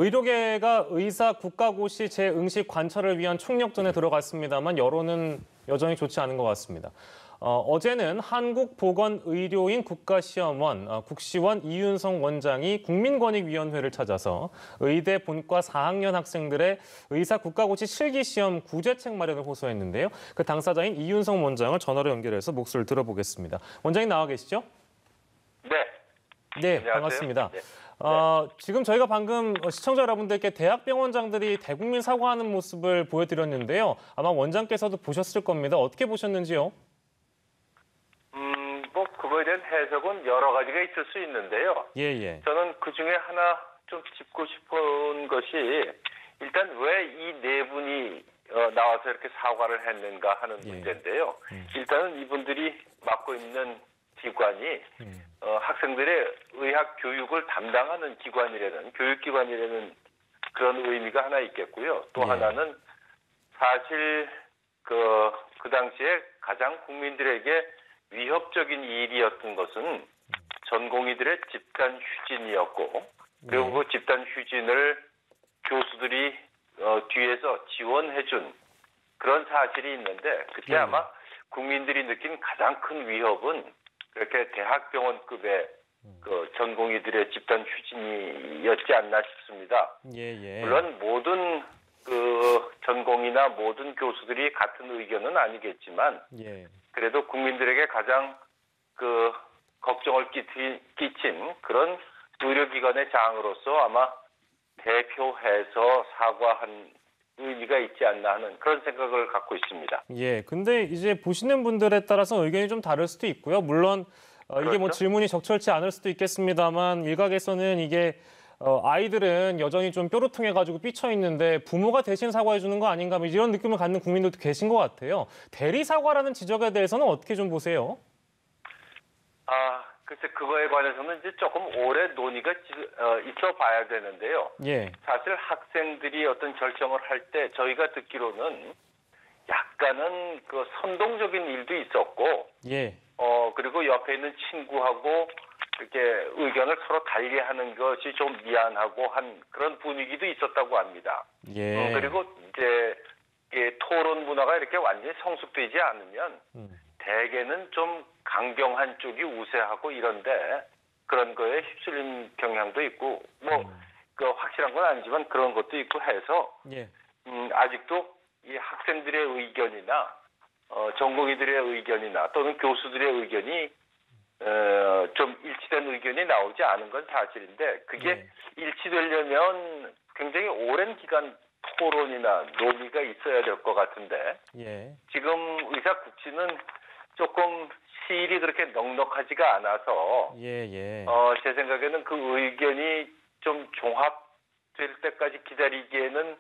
의료계가 의사 국가고시 재응시 관철을 위한 총력전에 들어갔습니다만 여론은 여전히 좋지 않은 것 같습니다. 어제는 한국보건의료인 국가시험원, 국시원 이윤성 원장이 국민권익위원회를 찾아서 의대 본과 4학년 학생들의 의사 국가고시 실기시험 구제책 마련을 호소했는데요. 그 당사자인 이윤성 원장을 전화로 연결해서 목소리를 들어보겠습니다. 원장님 나와 계시죠? 네. 네, 안녕하세요. 반갑습니다. 네. 지금 저희가 방금 시청자 여러분들께 대학병원장들이 대국민 사과하는 모습을 보여드렸는데요. 아마 원장께서도 보셨을 겁니다. 어떻게 보셨는지요? 뭐 그거에 대한 해석은 여러 가지가 있을 수 있는데요. 예. 저는 그 중에 하나 좀 짚고 싶은 것이 일단 왜 이 네 분이 나와서 이렇게 사과를 했는가 하는 문제인데요. 일단은 이분들이 맡고 있는 기관이 학생들의 의학 교육을 담당하는 기관이라는 교육기관이라는 그런 의미가 하나 있겠고요. 또 하나는 사실 그 당시에 가장 국민들에게 위협적인 일이었던 것은 전공의들의 집단 휴진이었고 그리고 그 집단 휴진을 교수들이 뒤에서 지원해준 그런 사실이 있는데 그때 아마 국민들이 느낀 가장 큰 위협은 그렇게 대학병원급의 그 전공의들의 집단 휴진이었지 않나 싶습니다. 물론 모든 그 전공이나 모든 교수들이 같은 의견은 아니겠지만 그래도 국민들에게 가장 그 걱정을 끼친 그런 의료기관의 장으로서 아마 대표해서 사과한 의미가 있지 않나 하는 그런 생각을 갖고 있습니다. 근데 이제 보시는 분들에 따라서 의견이 좀 다를 수도 있고요. 물론 이게 뭐 질문이 적절치 않을 수도 있겠습니다만 일각에서는 이게 아이들은 여전히 좀 뾰루퉁해가지고 삐쳐 있는데 부모가 대신 사과해 주는 거 아닌가 뭐 이런 느낌을 갖는 국민들도 계신 것 같아요. 대리 사과라는 지적에 대해서는 어떻게 좀 보세요? 글쎄 그거에 관해서는 이제 조금 오래 논의가 있어 봐야 되는데요. 사실 학생들이 어떤 결정을 할 때 저희가 듣기로는 약간은 그 선동적인 일도 있었고, 그리고 옆에 있는 친구하고 이렇게 의견을 서로 달리하는 것이 좀 미안하고 한 그런 분위기도 있었다고 합니다. 그리고 이제 토론 문화가 이렇게 완전히 성숙되지 않으면 대개는 좀 강경한 쪽이 우세하고 이런데 그런 거에 휩쓸린 경향도 있고 그 확실한 건 아니지만 그런 것도 있고 해서 아직도 이 학생들의 의견이나 전공의들의 의견이나 또는 교수들의 의견이 좀 일치된 의견이 나오지 않은 건 사실인데 그게 일치되려면 굉장히 오랜 기간 토론이나 논의가 있어야 될 것 같은데 지금 의사국시는 조금 시일이 그렇게 넉넉하지가 않아서 제 생각에는 그 의견이 좀 종합될 때까지 기다리기에는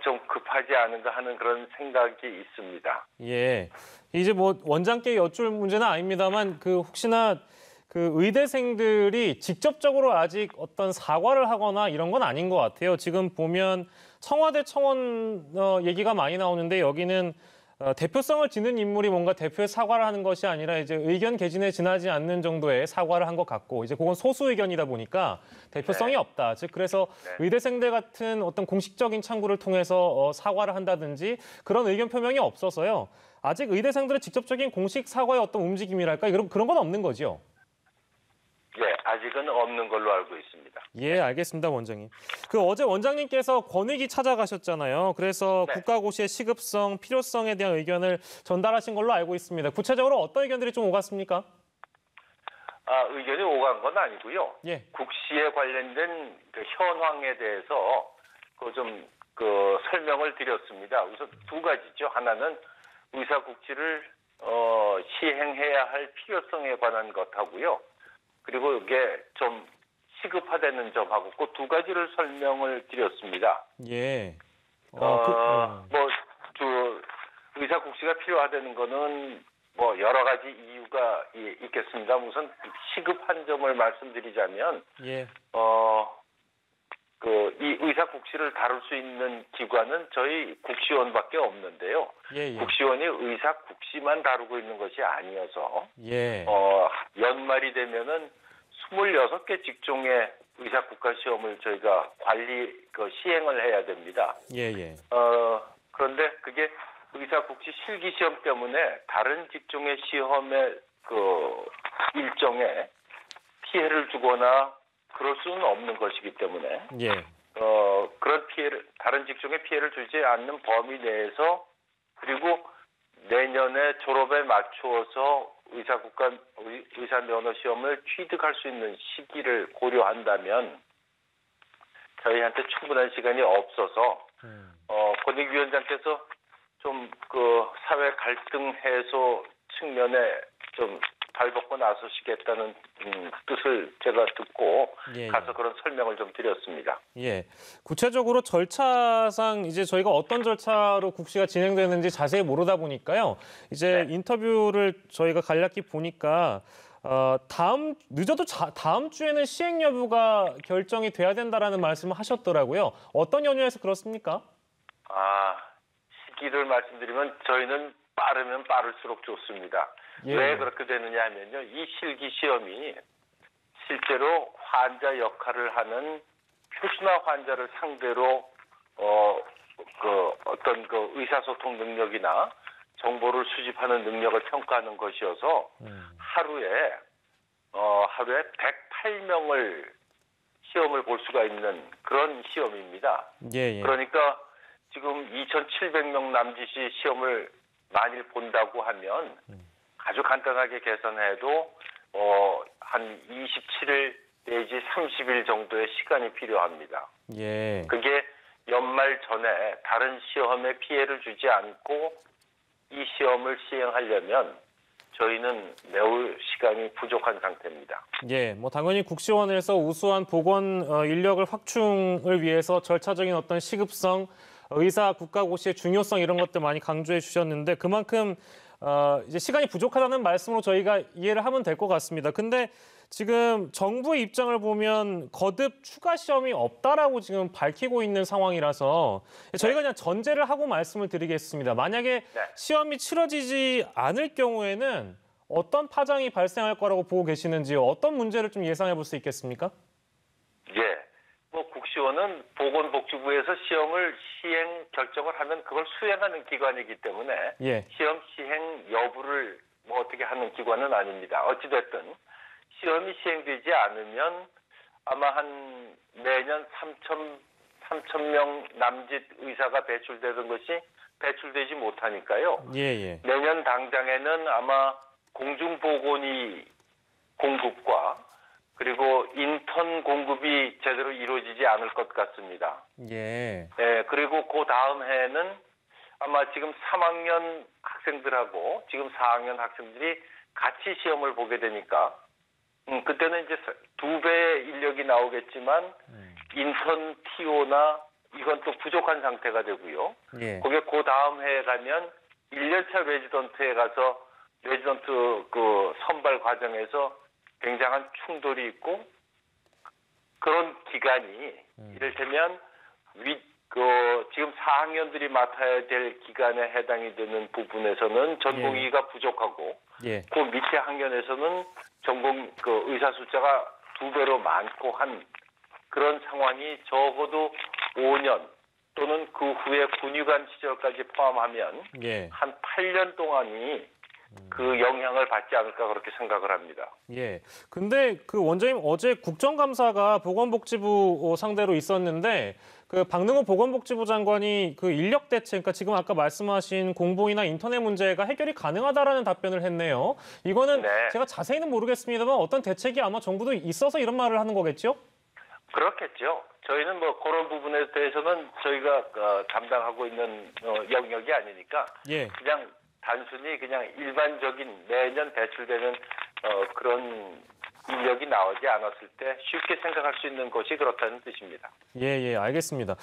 좀 급하지 않은가 하는 그런 생각이 있습니다. 이제 뭐 원장께 여쭐 문제는 아닙니다만 그 혹시나 그 의대생들이 직접적으로 아직 어떤 사과를 하거나 이런 건 아닌 것 같아요. 지금 보면 청와대 청원 얘기가 많이 나오는데 여기는 대표성을 지닌 인물이 뭔가 대표의 사과를 하는 것이 아니라 이제 의견 개진에 지나지 않는 정도의 사과를 한 것 같고 이제 그건 소수 의견이다 보니까 대표성이 없다. 즉 그래서 의대생들 같은 어떤 공식적인 창구를 통해서 사과를 한다든지 그런 의견 표명이 없어서요. 아직 의대생들의 직접적인 공식 사과의 어떤 움직임이랄까 그런 건 없는 거죠. 아직은 없는 걸로 알고 있습니다. 알겠습니다, 원장님. 그 어제 원장님께서 권익위 찾아가셨잖아요. 그래서 국가고시의 시급성, 필요성에 대한 의견을 전달하신 걸로 알고 있습니다. 구체적으로 어떤 의견들이 좀 오갔습니까? 의견이 오간 건 아니고요. 국시에 관련된 그 현황에 대해서 그 설명을 드렸습니다. 우선 두 가지죠. 하나는 의사국시를 시행해야 할 필요성에 관한 것하고요. 그리고 이게 좀 시급화되는 점하고 그 두 가지를 설명을 드렸습니다. 의사국시가 필요하다는 거는 뭐 여러 가지 이유가 있겠습니다. 우선 시급한 점을 말씀드리자면 이 의사국시를 다룰 수 있는 기관은 저희 국시원밖에 없는데요. 국시원이 의사국시만 다루고 있는 것이 아니어서 연말이 되면은 26개 직종의 의사 국가 시험을 저희가 시행을 해야 됩니다. 예. 그런데 그게 의사 국시 실기 시험 때문에 다른 직종의 시험의 일정에 피해를 주거나 그럴 수는 없는 것이기 때문에 그런 다른 직종에 피해를 주지 않는 범위 내에서 그리고 내년에 졸업에 맞추어서 의사 면허 시험을 취득할 수 있는 시기를 고려한다면 저희한테 충분한 시간이 없어서 권익위원장께서 좀 사회 갈등 해소 측면에 좀 발벗고 나서시겠다는 뜻을 제가 듣고 가서 그런 설명을 좀 드렸습니다. 예. 구체적으로 절차상 이제 저희가 어떤 절차로 국시가 진행되는지 자세히 모르다 보니까요. 이제 인터뷰를 저희가 간략히 보니까 늦어도 다음 주에는 시행 여부가 결정이 돼야 된다라는 말씀을 하셨더라고요. 어떤 연유에서 그렇습니까? 시기를 말씀드리면 저희는 빠르면 빠를수록 좋습니다. 왜 그렇게 되느냐 하면요. 이 실기 시험이 실제로 환자 역할을 하는 표준화 환자를 상대로 어떤 의사소통 능력이나 정보를 수집하는 능력을 평가하는 것이어서 하루에 108명을 시험을 볼 수가 있는 그런 시험입니다. 그러니까 지금 2,700명 남짓이 시험을 만일 본다고 하면 아주 간단하게 계산해도 한 27일 내지 30일 정도의 시간이 필요합니다. 그게 연말 전에 다른 시험에 피해를 주지 않고 이 시험을 시행하려면 저희는 매우 시간이 부족한 상태입니다. 당연히 국시원에서 우수한 보건 인력을 확충을 위해서 절차적인 어떤 시급성, 의사 국가고시의 중요성 이런 것들 많이 강조해 주셨는데 그만큼 이제 시간이 부족하다는 말씀으로 저희가 이해를 하면 될 것 같습니다. 근데 지금 정부의 입장을 보면 거듭 추가 시험이 없다라고 지금 밝히고 있는 상황이라서 저희가 그냥 전제를 하고 말씀을 드리겠습니다. 만약에 시험이 치러지지 않을 경우에는 어떤 파장이 발생할 거라고 보고 계시는지요? 어떤 문제를 좀 예상해 볼 수 있겠습니까? 국시원은 보건복지부에서 시험을 시행 결정을 하면 그걸 수행하는 기관이기 때문에 시험 시행 여부를 어떻게 하는 기관은 아닙니다. 어찌됐든 시험이 시행되지 않으면 아마 한 매년 3,000명 남짓 의사가 배출되던 것이 배출되지 못하니까요. 내년 당장에는 아마 공중보건의 공급과 그리고 인턴 공급이 제대로 이루어지지 않을 것 같습니다. 그리고 그 다음 해에는 아마 지금 3학년 학생들하고 지금 4학년 학생들이 같이 시험을 보게 되니까 그때는 이제 2배의 인력이 나오겠지만 인턴 TO나 이건 또 부족한 상태가 되고요. 거기에 그 다음 해에 가면 1년차 레지던트에 가서 레지던트 선발 과정에서 굉장한 충돌이 있고 그런 기간이 이를테면 지금 4학년들이 맡아야 될 기간에 해당이 되는 부분에서는 전공의가 부족하고 그 밑에 학년에서는 전공 의사 숫자가 2배로 많고 한 그런 상황이 적어도 5년 또는 그 후에 군의관 시절까지 포함하면 한 8년 동안이 그 영향을 받지 않을까 그렇게 생각을 합니다. 근데 원장님 어제 국정감사가 보건복지부 상대로 있었는데 박능호 보건복지부 장관이 인력 대책, 그러니까 지금 아까 말씀하신 공보이나 인터넷 문제가 해결이 가능하다라는 답변을 했네요. 이거는 제가 자세히는 모르겠습니다만 어떤 대책이 아마 정부도 있어서 이런 말을 하는 거겠죠? 그렇겠죠. 저희는 그런 부분에 대해서는 저희가 담당하고 있는 영역이 아니니까 그냥 단순히 그냥 일반적인 매년 배출되는 그런 인력이 나오지 않았을 때 쉽게 생각할 수 있는 것이 그렇다는 뜻입니다. 알겠습니다.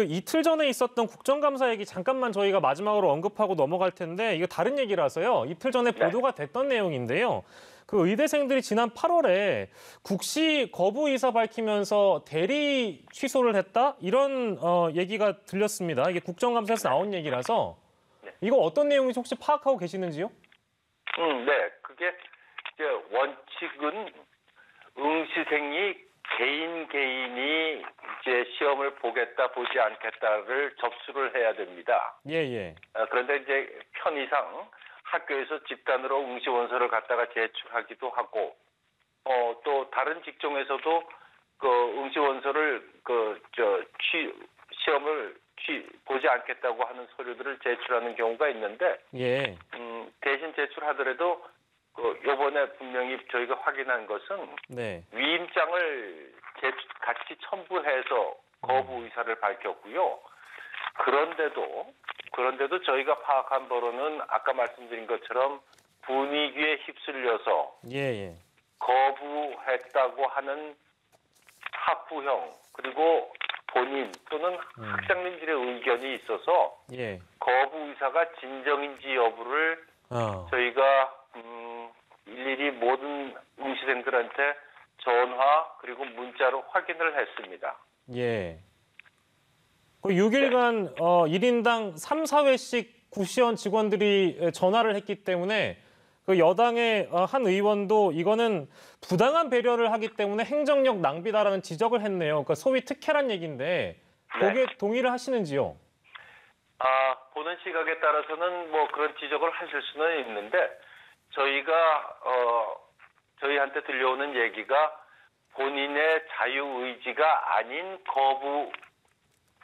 이틀 전에 있었던 국정감사 얘기 잠깐만 저희가 마지막으로 언급하고 넘어갈 텐데 이거 다른 얘기라서요. 이틀 전에 보도가 됐던 내용인데요. 의대생들이 지난 8월에 국시 거부 의사 밝히면서 대리 취소를 했다? 이런 얘기가 들렸습니다. 이게 국정감사에서 나온 얘기라서 이거 어떤 내용인지 혹시 파악하고 계시는지요? 그게 이제 원칙은 응시생이 개인이 이제 시험을 보겠다 보지 않겠다를 접수를 해야 됩니다. 예. 그런데 이제 편의상 학교에서 집단으로 응시원서를 갖다가 제출하기도 하고 또 다른 직종에서도 그 응시원서를 시험을 보지 않겠다고 하는 서류들을 제출하는 경우가 있는데 대신 제출하더라도 요번에 분명히 저희가 확인한 것은 위임장을 같이 첨부해서 거부 의사를 밝혔고요. 그런데도 저희가 파악한 바로는 아까 말씀드린 것처럼 분위기에 휩쓸려서 거부했다고 하는 학부형 그리고 본인 또는 학생님들의 의견이 있어서 거부 의사가 진정인지 여부를 저희가 일일이 모든 응시생들한테 전화 그리고 문자로 확인을 했습니다. 그 6일간 1인당 3, 4회씩 구시원 직원들이 전화를 했기 때문에 그 여당의 한 의원도 이거는 부당한 배려를 하기 때문에 행정력 낭비다라는 지적을 했네요. 그러니까 소위 특혜란 얘기인데 거기에 동의를 하시는지요? 보는 시각에 따라서는 뭐 그런 지적을 하실 수는 있는데 저희한테 들려오는 얘기가 본인의 자유의지가 아닌 거부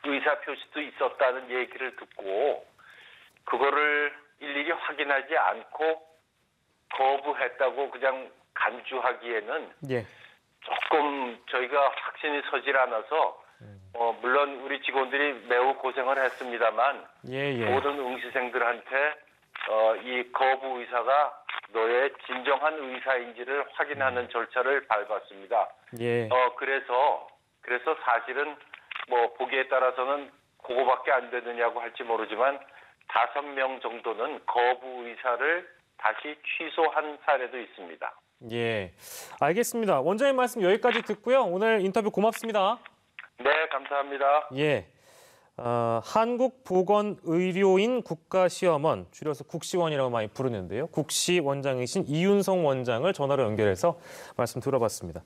의사표시도 있었다는 얘기를 듣고 그거를 일일이 확인하지 않고 거부했다고 그냥 간주하기에는 조금 저희가 확신이 서질 않아서 물론 우리 직원들이 매우 고생을 했습니다만 모든 응시생들한테 이 거부 의사가 너의 진정한 의사인지를 확인하는 절차를 밟았습니다. 그래서 사실은 뭐 보기에 따라서는 그거밖에 안 되느냐고 할지 모르지만 5명 정도는 거부 의사를 다시 취소한 사례도 있습니다. 알겠습니다. 원장님 말씀 여기까지 듣고요. 오늘 인터뷰 고맙습니다. 네, 감사합니다. 한국보건의료인 국가시험원, 줄여서 국시원이라고 많이 부르는데요. 국시 원장이신 이윤성 원장을 전화로 연결해서 말씀 들어봤습니다.